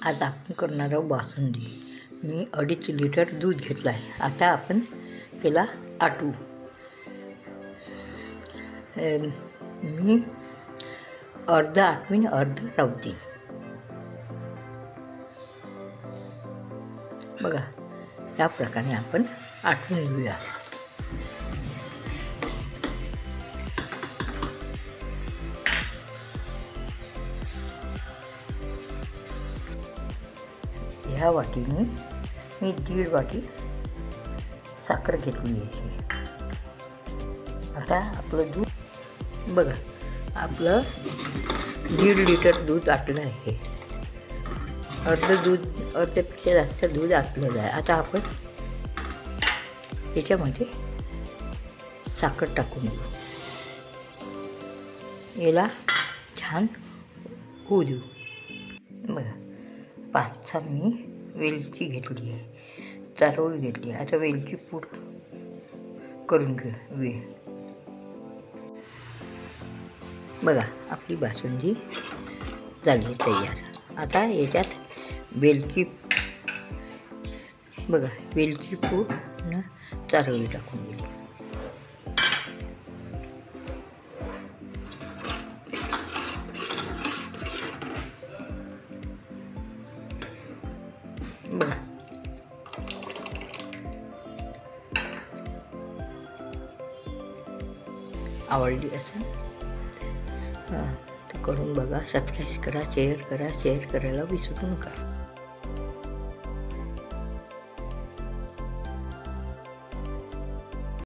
आज आपण करणार आहोत बासुंदी. मी 2.5 लिटर दूध घेतलं आहे. आता आपण त्याला आटू. मी अर्ध आटवीन, अर्ध रावते. बघा, या प्रकारे आपण आटवून घेऊया. ह्या वाटीने मी 1.5 वाटी साखर घेतली आहे. आता आपलं दूध बघा, आपलं 1.5 लिटर दूध आटलं आहे. अर्ध्यापेक्षा जास्त दूध आटलेलं आहे. आता आपण त्याच्यामध्ये साखर टाकून देऊ. याला छान होऊ देऊ. बघा, 5-6 मी वेलची घेतली आहे, चारोळी घेतली आहे. आता वेलची पूड करून घेऊ. बघा, आपली बासुंदी झाली तयार. आता याच्यात वेलची पूड न चारोळी टाकून दिली. बघा, आवडली असेल तर करून बघा. सबस्क्राईब करा, शेअर करायला विसरू नका.